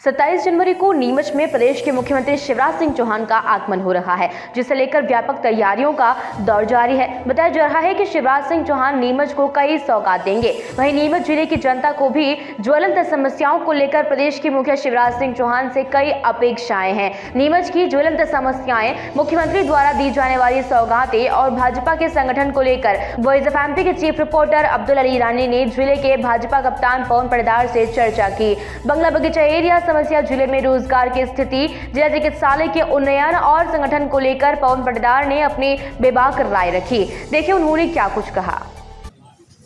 27 जनवरी को नीमच में प्रदेश के मुख्यमंत्री शिवराज सिंह चौहान का आगमन हो रहा है, जिसे लेकर व्यापक तैयारियों का दौर जारी है। बताया जा रहा है कि शिवराज सिंह चौहान नीमच को कई सौगात देंगे। वहीं नीमच जिले की जनता को भी ज्वलंत समस्याओं को लेकर प्रदेश के मुखिया शिवराज सिंह चौहान से कई अपेक्षाएं हैं। नीमच की ज्वलंत समस्याएं, मुख्यमंत्री द्वारा दी जाने वाली सौगातें और भाजपा के संगठन को लेकर वॉइस ऑफ एमपी के चीफ रिपोर्टर अब्दुल अली ईरानी ने जिले के भाजपा कप्तान पवन पटदार से चर्चा की। बंगला बगीचा एरिया समस्या, जिले में रोजगार की स्थिति, जिला चिकित्सालय के उन्नयन और संगठन को लेकर पवन पटदार ने अपनी बेबाक राय रखी। देखिए उन्होंने क्या कुछ कहा।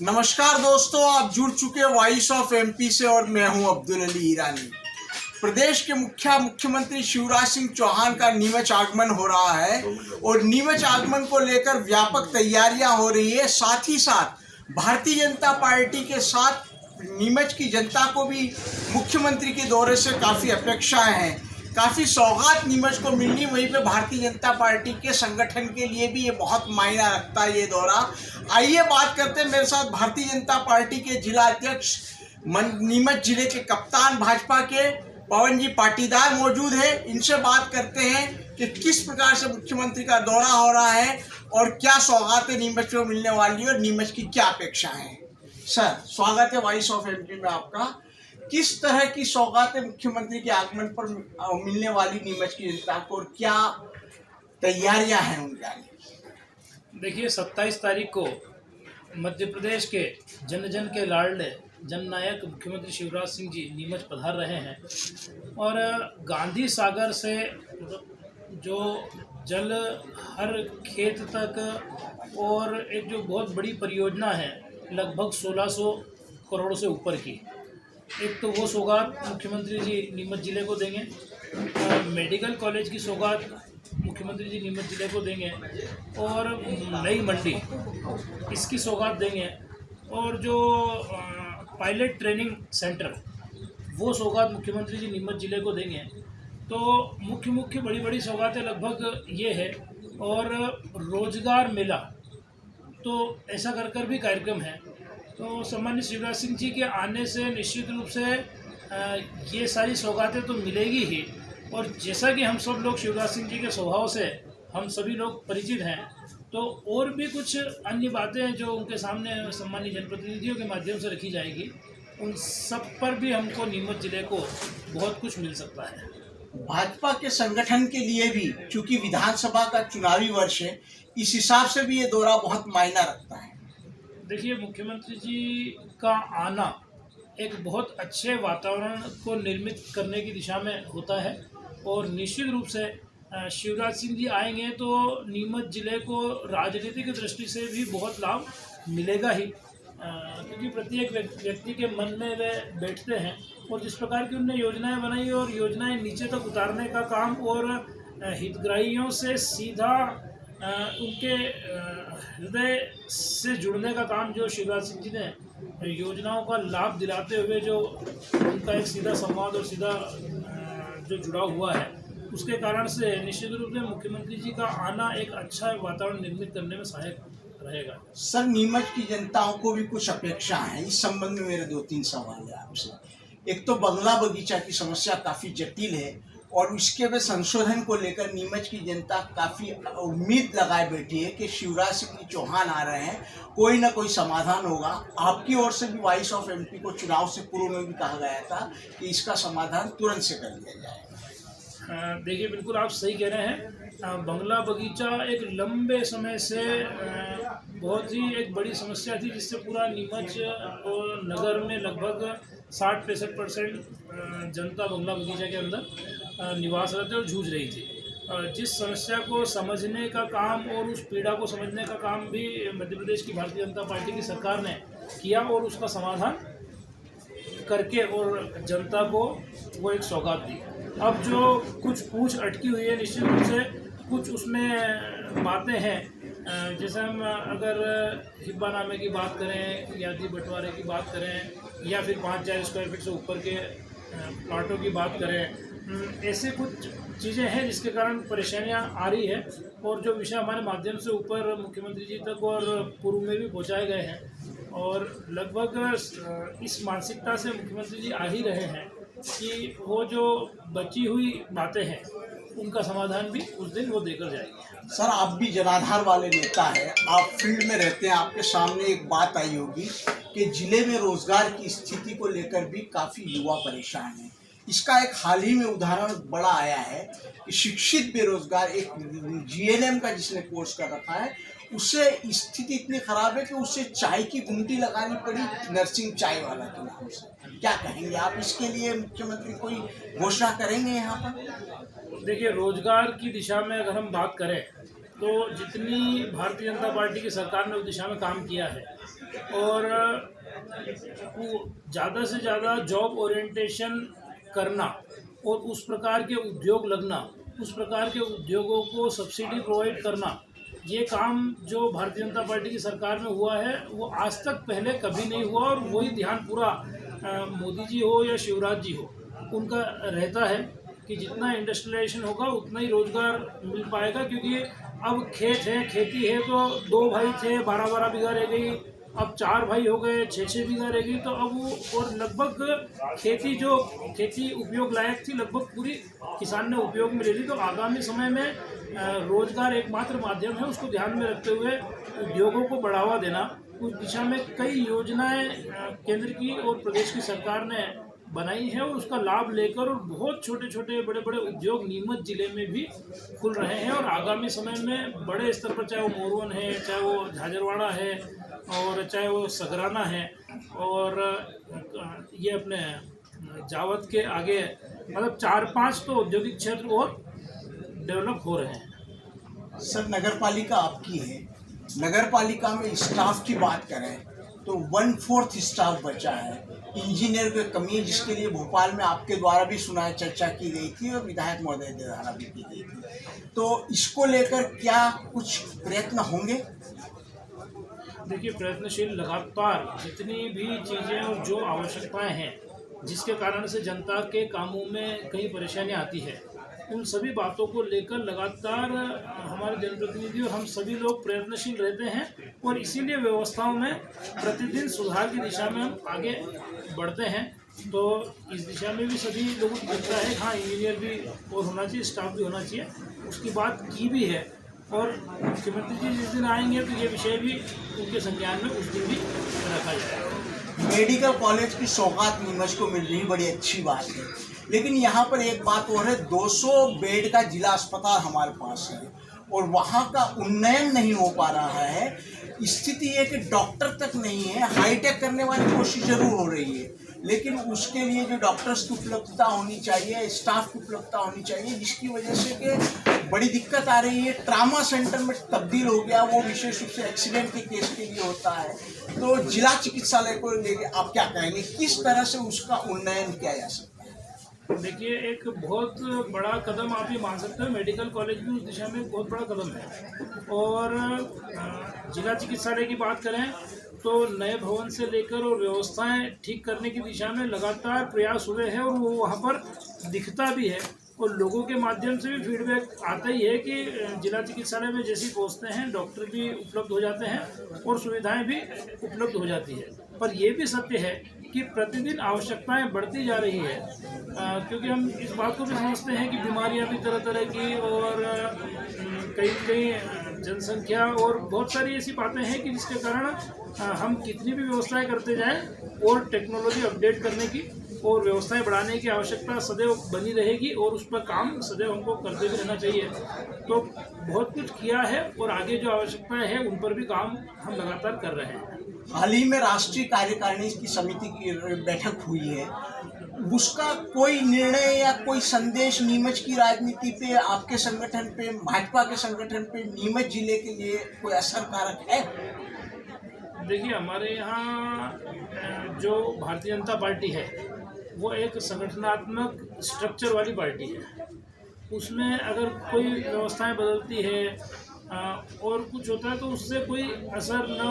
नमस्कार दोस्तों, आप जुड़ चुके वॉइस ऑफ एमपी से और मैं हूं अब्दुल अली ईरानी। प्रदेश के मुख्यमंत्री शिवराज सिंह चौहान का नीमच आगमन हो रहा है और नीमच आगमन को लेकर व्यापक तैयारियां हो रही है। साथ ही साथ भारतीय जनता पार्टी के साथ नीमच की जनता को भी मुख्यमंत्री के दौरे से काफ़ी अपेक्षाएं हैं, काफ़ी सौगात नीमच को मिलनी। वहीं पे भारतीय जनता पार्टी के संगठन के लिए भी ये बहुत मायना रखता है ये दौरा। आइए बात करते हैं, मेरे साथ भारतीय जनता पार्टी के जिला अध्यक्ष नीमच जिले के कप्तान भाजपा के पवन जी पाटीदार मौजूद है। इनसे बात करते हैं कि किस प्रकार से मुख्यमंत्री का दौरा हो रहा है और क्या सौगातें नीमच को मिलने वाली है और नीमच की क्या अपेक्षाएं हैं। सर, स्वागत है वॉइस ऑफ एमपी में आपका। किस तरह की सौगातें मुख्यमंत्री के आगमन पर मिलने वाली नीमच की जनता को और क्या तैयारियां हैं उनकी? देखिए, 27 तारीख को मध्य प्रदेश के जन जन के लाडले जननायक मुख्यमंत्री शिवराज सिंह जी नीमच पधार रहे हैं और गांधी सागर से जो जल हर खेत तक और एक जो बहुत बड़ी परियोजना है लगभग 1600 करोड़ से ऊपर की, एक तो वो सौगात मुख्यमंत्री जी नीमच ज़िले को देंगे। मेडिकल कॉलेज की सौगात मुख्यमंत्री जी नीमच ज़िले को देंगे और नई मंडी इसकी सौगात देंगे और जो पायलट ट्रेनिंग सेंटर वो सौगात मुख्यमंत्री जी नीमच ज़िले को देंगे। तो मुख्य बड़ी बड़ी सौगातें लगभग ये है और रोजगार मेला तो ऐसा कर भी कार्यक्रम है। तो सम्मानित शिवराज सिंह जी के आने से निश्चित रूप से ये सारी सौगातें तो मिलेगी ही। और जैसा कि हम सब लोग शिवराज सिंह जी के स्वभाव से हम सभी लोग परिचित हैं, तो और भी कुछ अन्य बातें हैं जो उनके सामने सम्मानित जनप्रतिनिधियों के माध्यम से रखी जाएगी। उन सब पर भी हमको नीमच जिले को बहुत कुछ मिल सकता है। भाजपा के संगठन के लिए भी, चूंकि विधानसभा का चुनावी वर्ष है, इस हिसाब से भी ये दौरा बहुत मायना रखता है। देखिए, मुख्यमंत्री जी का आना एक बहुत अच्छे वातावरण को निर्मित करने की दिशा में होता है और निश्चित रूप से शिवराज सिंह जी आएंगे तो नीमच जिले को राजनीतिक दृष्टि से भी बहुत लाभ मिलेगा ही, क्योंकि प्रत्येक व्यक्ति के मन में वे बैठते हैं और जिस प्रकार की उनने योजनाएं बनाई और योजनाएं नीचे तक उतारने का काम और हितग्राहियों से सीधा उनके हृदय से जुड़ने का काम जो शिवराज सिंह जी ने योजनाओं का लाभ दिलाते हुए जो उनका एक सीधा संवाद और सीधा जो जुड़ा हुआ है, उसके कारण से निश्चित रूप से मुख्यमंत्री जी का आना एक अच्छा वातावरण निर्मित करने में सहायक रहेगा। सर, नीमच की जनताओं को भी कुछ अपेक्षा है। इस संबंध में मेरे 2-3 सवाल है आपसे। एक तो बंगला बगीचा की समस्या काफ़ी जटिल है और इसके में संशोधन को लेकर नीमच की जनता काफ़ी उम्मीद लगाए बैठी है कि शिवराज सिंह चौहान आ रहे हैं, कोई ना कोई समाधान होगा। आपकी ओर से भी वॉइस ऑफ एमपी को चुनाव से पूर्व में भी कहा गया था कि इसका समाधान तुरंत से कर लिया जाए। देखिए, बिल्कुल आप सही कह रहे हैं। बंगला बगीचा एक लंबे समय से बहुत ही एक बड़ी समस्या थी, जिससे पूरा नीमच और नगर में लगभग 60-65% जनता बंगला बगीचा के अंदर निवासरत और जूझ रही थी। जिस समस्या को समझने का काम और उस पीड़ा को समझने का काम भी मध्य प्रदेश की भारतीय जनता पार्टी की सरकार ने किया और उसका समाधान करके और जनता को वो एक सौगात दी। अब जो कुछ पूछ अटकी हुई है, निश्चित रूप से कुछ उसमें बातें हैं, जैसे हम अगर हिब्बानामे की बात करें, यादी बंटवारे की बात करें या फिर 5000 स्क्वायर फीट से ऊपर के प्लाटों की बात करें, ऐसे कुछ चीज़ें हैं जिसके कारण परेशानियां आ रही है और जो विषय हमारे माध्यम से ऊपर मुख्यमंत्री जी तक और पूर्व में भी पहुंचाए गए हैं और लगभग इस मानसिकता से मुख्यमंत्री जी आ ही रहे हैं कि वो जो बची हुई बातें हैं उनका समाधान भी उस दिन वो देकर जाएंगे। सर, आप भी जनाधार वाले नेता हैं, आप फील्ड में रहते हैं, आपके सामने एक बात आई होगी कि जिले में रोजगार की स्थिति को लेकर भी काफ़ी युवा परेशान हैं। इसका एक हाल ही में उदाहरण बड़ा आया है कि शिक्षित बेरोजगार एक जीएनएम का जिसने कोर्स कर रखा है, उससे स्थिति इतनी खराब है कि उससे चाय की गुमटी लगानी पड़ी नर्सिंग चाय वाला के नाम से। क्या कहेंगे आप इसके लिए? मुख्यमंत्री कोई घोषणा करेंगे यहाँ पर? देखिए, रोजगार की दिशा में अगर हम बात करें तो जितनी भारतीय जनता पार्टी की सरकार ने उस दिशा में काम किया है और वो ज़्यादा से ज़्यादा जॉब ओरिएंटेशन करना और उस प्रकार के उद्योग लगना, उस प्रकार के उद्योगों को सब्सिडी प्रोवाइड करना, ये काम जो भारतीय जनता पार्टी की सरकार में हुआ है वो आज तक पहले कभी नहीं हुआ। और वही ध्यान पूरा मोदी जी हो या शिवराज जी हो उनका रहता है कि जितना इंडस्ट्रियलाइजेशन होगा उतना ही रोजगार मिल पाएगा। क्योंकि अब खेत है, खेती है, तो 2 भाई थे 12-12 बीघा रह गई, अब 4 भाई हो गए 6-6 बीघा रह गई। तो अब वो और लगभग खेती उपयोग लायक थी लगभग पूरी किसान ने उपयोग में ले ली। तो आगामी समय में रोजगार एकमात्र माध्यम है, उसको ध्यान में रखते हुए उद्योगों को बढ़ावा देना, उस दिशा में कई योजनाएं केंद्र की और प्रदेश की सरकार ने बनाई है और उसका लाभ लेकर और बहुत छोटे छोटे बड़े बड़े उद्योग नीमच जिले में भी खुल रहे हैं। और आगामी समय में बड़े स्तर पर, चाहे वो मोरवन है, चाहे वो झाजरवाड़ा है और चाहे वो सगराना है और ये अपने जावत के आगे, मतलब 4-5 तो औद्योगिक क्षेत्र और डेवलप हो रहे हैं। सर, नगर पालिका आपकी है, नगर पालिका में स्टाफ की बात करें तो 1/4 स्टाफ बचा है। इंजीनियर की कमी है, जिसके लिए भोपाल में आपके द्वारा भी चर्चा की गई थी और विधायक महोदय द्वारा भी की गई थी। तो इसको लेकर क्या कुछ प्रयत्न होंगे? देखिए, प्रयत्नशील लगातार जितनी भी चीज़ें और जो आवश्यकताएं हैं जिसके कारण से जनता के कामों में कहीं परेशानियां आती है, उन सभी बातों को लेकर लगातार हमारे जनप्रतिनिधि और हम सभी लोग प्रयत्नशील रहते हैं और इसीलिए व्यवस्थाओं में प्रतिदिन सुधार की दिशा में हम आगे बढ़ते हैं। तो इस दिशा में भी सभी लोगों को लगता है हाँ, इंजीनियर भी और होना चाहिए, स्टाफ भी होना चाहिए, उसकी बात की भी है। और मुख्यमंत्री जी जिस दिन आएंगे तो ये विषय भी उनके संज्ञान में उस दिन भी रखा जाएगा। मेडिकल कॉलेज की सौगात नीमच को मिल रही, बड़ी अच्छी बात है, लेकिन यहाँ पर एक बात और है, 200 बेड का जिला अस्पताल हमारे पास है और वहाँ का उन्नयन नहीं हो पा रहा है। स्थिति है कि डॉक्टर तक नहीं है। हाईटेक करने वाली कोशिश जरूर हो रही है, लेकिन उसके लिए जो डॉक्टर्स की उपलब्धता होनी चाहिए, स्टाफ की उपलब्धता होनी चाहिए, जिसकी वजह से कि बड़ी दिक्कत आ रही है। ट्रामा सेंटर में तब्दील हो गया, वो विशेष रूप से एक्सीडेंट के केस के लिए होता है। तो जिला चिकित्सालय को लेके आप क्या कहेंगे, किस तरह से उसका उन्नयन किया जा सकता है? देखिए, एक बहुत बड़ा कदम आप ये मान सकते हो, मेडिकल कॉलेज भी उस दिशा में बहुत बड़ा कदम है। और जिला चिकित्सालय की बात करें तो नए भवन से लेकर और व्यवस्थाएं ठीक करने की दिशा में लगातार प्रयास हुए हैं और वो वहाँ पर दिखता भी है और लोगों के माध्यम से भी फीडबैक आता ही है कि जिला चिकित्सालय में जैसी पहुँचते हैं डॉक्टर भी उपलब्ध हो जाते हैं और सुविधाएं भी उपलब्ध हो जाती है। पर यह भी सत्य है कि प्रतिदिन आवश्यकताएं बढ़ती जा रही है, क्योंकि हम इस बात को भी समझते हैं कि बीमारियां भी तरह तरह की और कई जनसंख्या और बहुत सारी ऐसी बातें हैं कि जिसके कारण हम कितनी भी व्यवस्थाएं करते जाएं और टेक्नोलॉजी अपडेट करने की और व्यवस्थाएं बढ़ाने की आवश्यकता सदैव बनी रहेगी और उस पर काम सदैव हमको करते भी रहना चाहिए। तो बहुत कुछ किया है और आगे जो आवश्यकताएं हैं उन पर भी काम हम लगातार कर रहे हैं। हाल ही में राष्ट्रीय कार्यकारिणी की समिति की बैठक हुई है, उसका कोई निर्णय या कोई संदेश नीमच की राजनीति पे, आपके संगठन पे, भाजपा के संगठन पे, नीमच जिले के लिए कोई असरकारक है? देखिए, हमारे यहाँ जो भारतीय जनता पार्टी है वो एक संगठनात्मक स्ट्रक्चर वाली पार्टी है। उसमें अगर कोई व्यवस्थाएं बदलती है और कुछ होता है तो उससे कोई असर न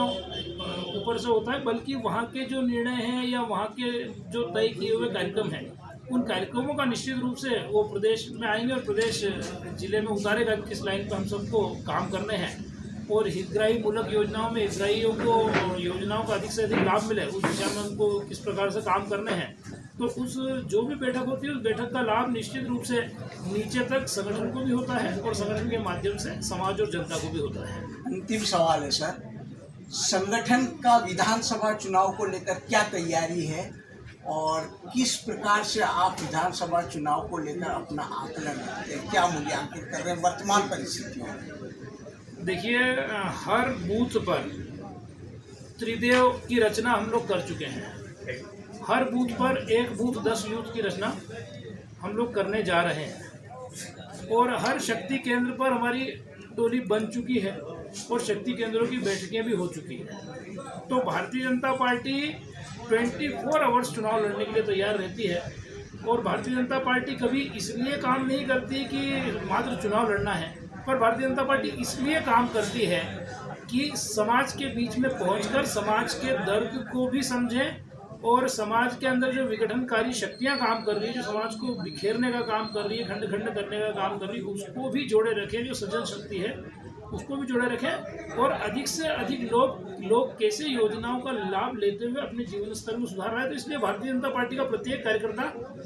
ऊपर से होता है, बल्कि वहाँ के जो निर्णय हैं या वहाँ के जो तय किए हुए कार्यक्रम हैं उन कार्यक्रमों का निश्चित रूप से वो प्रदेश में आएंगे और प्रदेश जिले में उतारेगा किस लाइन पर हम सबको काम करने हैं और हितग्राही मूलक योजनाओं में हितग्राहियों को योजनाओं का अधिक से अधिक लाभ मिले उस दिशा में उनको किस प्रकार से काम करने हैं। तो उस जो भी बैठक होती है उस बैठक का लाभ निश्चित रूप से नीचे तक संगठन को भी होता है और संगठन के माध्यम से समाज और जनता को भी होता है। अंतिम सवाल है सर, संगठन का विधानसभा चुनाव को लेकर क्या तैयारी है और किस प्रकार से आप विधानसभा चुनाव को लेकर अपना आकलन करते हैं, क्या मूल्यांकन कर रहे हैं वर्तमान परिस्थितियों में? देखिए, हर बूथ पर त्रिदेव की रचना हम लोग कर चुके हैं। हर बूथ पर एक बूथ 10 यूथ की रचना हम लोग करने जा रहे हैं और हर शक्ति केंद्र पर हमारी टोली बन चुकी है और शक्ति केंद्रों की बैठकें भी हो चुकी हैं। तो भारतीय जनता पार्टी 24 आवर्स चुनाव लड़ने के लिए तैयार रहती है और भारतीय जनता पार्टी कभी इसलिए काम नहीं करती कि मात्र चुनाव लड़ना है, पर भारतीय जनता पार्टी इसलिए काम करती है कि समाज के बीच में पहुंचकर समाज के दर्द को भी समझें और समाज के अंदर जो विघटनकारी शक्तियां काम कर रही है, जो समाज को बिखेरने का काम कर रही है, खंड खंड करने का काम कर रही है, उसको भी जोड़े रखें। जो सृजन शक्ति है उसको भी जोड़े रखें और अधिक से अधिक लोग कैसे योजनाओं का लाभ लेते हुए अपने जीवन स्तर में सुधार रहा है। तो इसलिए भारतीय जनता पार्टी का प्रत्येक कार्यकर्ता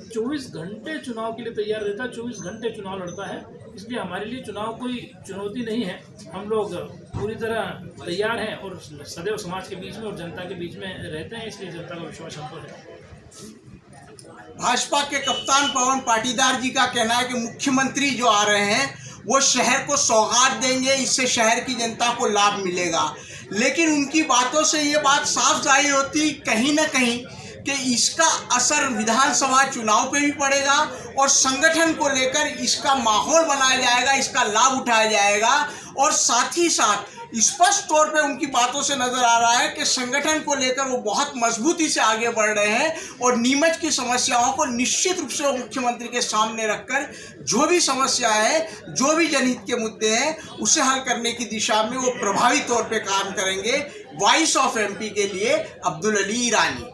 24 घंटे चुनाव के लिए तैयार रहता है, 24 घंटे चुनाव लड़ता है। इसलिए हमारे लिए चुनाव कोई चुनौती नहीं है। हम लोग पूरी तरह तैयार हैं और सदैव समाज के बीच में और जनता के बीच में रहते हैं, इसलिए जनता का विश्वास हम पर है। भाजपा के कप्तान पवन पाटीदार जी का कहना है कि मुख्यमंत्री जो आ रहे हैं वो शहर को सौगात देंगे, इससे शहर की जनता को लाभ मिलेगा। लेकिन उनकी बातों से ये बात साफ जाहिर होती कहीं ना कहीं कि इसका असर विधानसभा चुनाव पे भी पड़ेगा और संगठन को लेकर इसका माहौल बनाया जाएगा, इसका लाभ उठाया जाएगा। और साथ ही साथ स्पष्ट तौर पे उनकी बातों से नजर आ रहा है कि संगठन को लेकर वो बहुत मजबूती से आगे बढ़ रहे हैं और नीमच की समस्याओं को निश्चित रूप से वो मुख्यमंत्री के सामने रखकर जो भी समस्या है, जो भी जनहित के मुद्दे हैं, उसे हल करने की दिशा में वो प्रभावी तौर पे काम करेंगे। वॉइस ऑफ एमपी के लिए अब्दुल अली ईरानी।